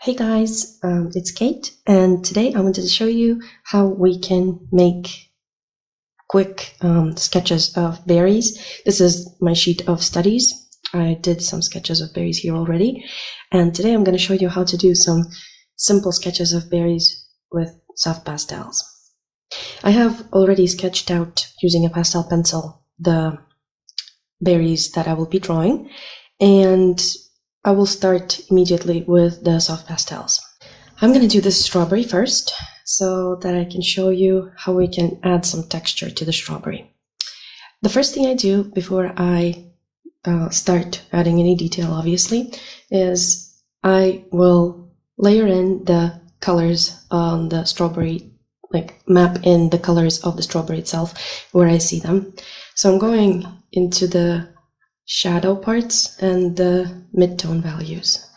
Hey guys, it's Kate, and today I wanted to show you how we can make quick sketches of berries. This is my sheet of studies. I did some sketches of berries here already, and today I'm going to show you how to do some simple sketches of berries with soft pastels. I have already sketched out using a pastel pencil the berries that I will be drawing, and I will start immediately with the soft pastels. I'm going to do this strawberry first so that I can show you how we can add some texture to the strawberry. The first thing I do before I start adding any detail, obviously, is I will layer in the colors on the strawberry, like map in the colors of the strawberry itself where I see them. So I'm going into the shadow parts and the mid-tone values.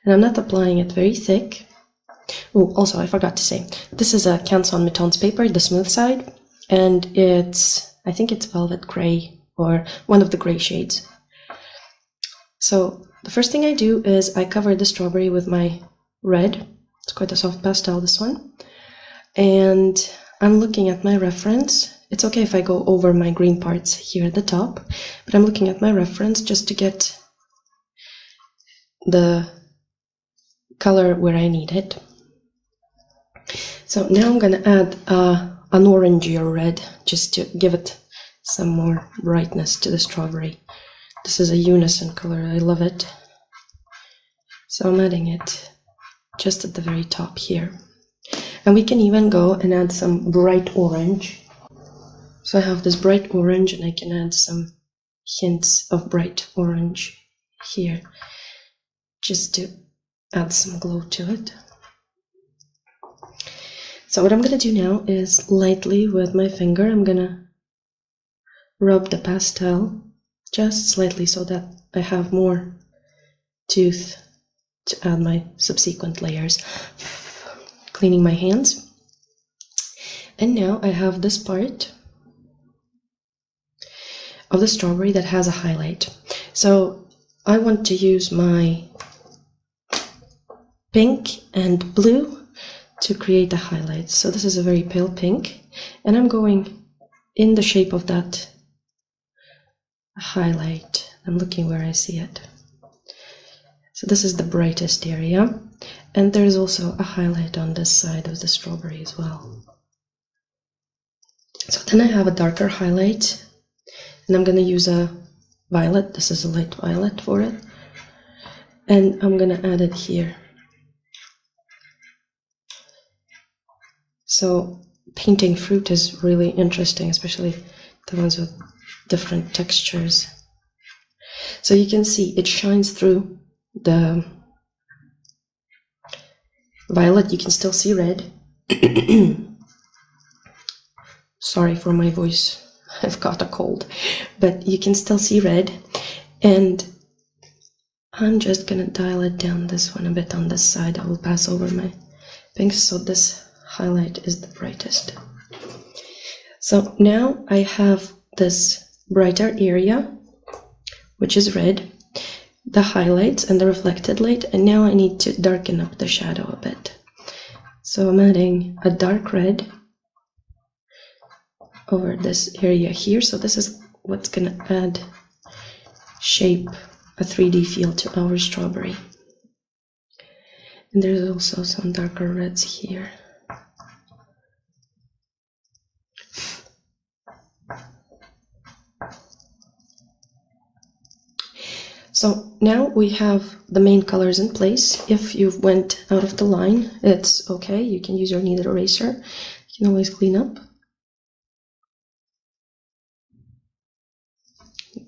And I'm not applying it very thick. Oh, also I forgot to say, this is a Canson Mid-Tones paper, the smooth side, and I think it's velvet gray or one of the gray shades. So the first thing I do is I cover the strawberry with my red. It's quite a soft pastel, this one. And I'm looking at my reference. It's okay if I go over my green parts here at the top, but I'm looking at my reference just to get the color where I need it. So now I'm going to add an orangey red just to give it some more brightness to the strawberry. This is a unison color, I love it. So I'm adding it just at the very top here. And we can even go and add some bright orange. So I have this bright orange and I can add some hints of bright orange here just to add some glow to it. So what I'm going to do now is lightly with my finger, I'm going to rub the pastel just slightly so that I have more tooth to add my subsequent layers. Cleaning my hands. And now I have this part of the strawberry that has a highlight. So I want to use my pink and blue to create a highlight. So this is a very pale pink, and I'm going in the shape of that highlight. I'm looking where I see it. So this is the brightest area, and there's also a highlight on this side of the strawberry as well. So then I have a darker highlight, and I'm going to use a violet. This is a light violet for it, and I'm going to add it here. So painting fruit is really interesting, especially the ones with different textures. So you can see it shines through the violet. You can still see red. Sorry for my voice, I've got a cold, but you can still see red. And I'm just gonna dial it down this one a bit on this side. I will pass over my pinks so this highlight is the brightest. So now I have this brighter area, which is red, the highlights and the reflected light, and now I need to darken up the shadow a bit. So I'm adding a dark red over this area here. So this is what's gonna add shape, a 3D feel to our strawberry. And there's also some darker reds here. So now we have the main colors in place. If you've went out of the line, it's okay. You can use your kneaded eraser. You can always clean up.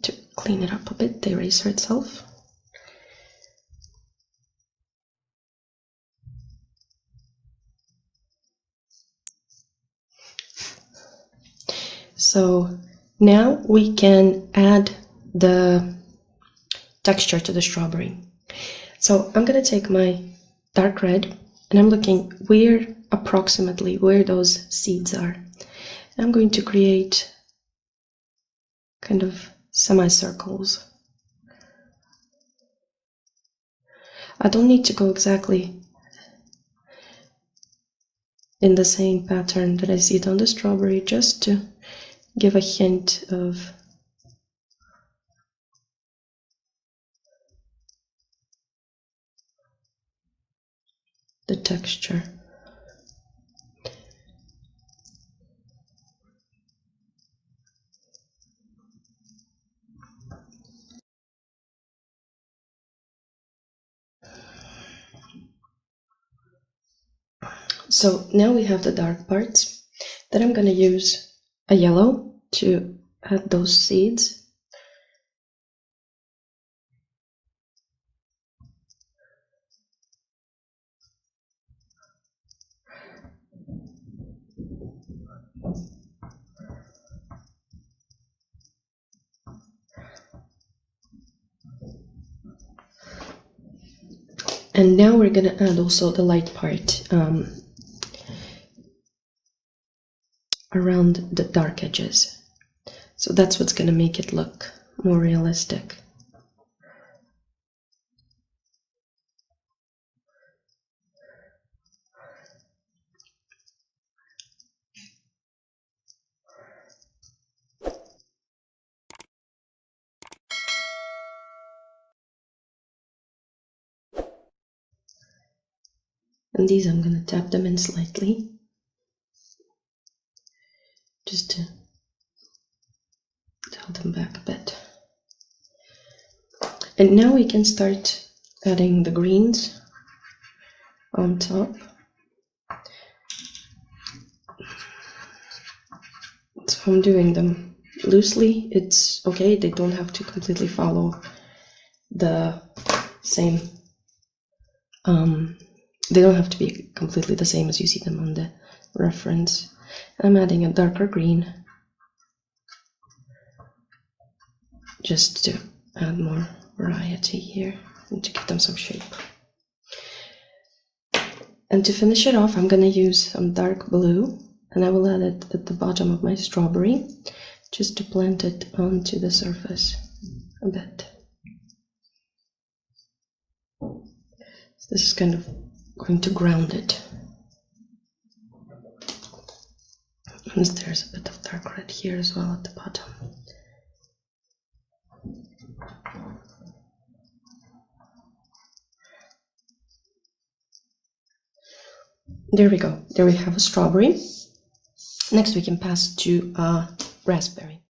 To clean it up a bit, the eraser itself. So now we can add the texture to the strawberry. So I'm going to take my dark red and I'm looking approximately where those seeds are. And I'm going to create kind of semicircles. I don't need to go exactly in the same pattern that I see it on the strawberry, just to give a hint of the texture. So now we have the dark parts. Then I'm going to use a yellow to add those seeds. And now we're going to add also the light part around the dark edges. So that's what's going to make it look more realistic. And these I'm going to tap them in slightly, just to hold them back a bit. And now we can start adding the greens on top. So I'm doing them loosely. It's okay, they don't have to completely follow the same, they don't have to be completely the same as you see them on the reference. I'm adding a darker green just to add more variety here and to give them some shape. And to finish it off, I'm going to use some dark blue, and I will add it at the bottom of my strawberry just to blend it onto the surface a bit. So this is kind of going to ground it. And there's a bit of dark red here as well at the bottom. There we go. There we have a strawberry. Next we can pass to a raspberry.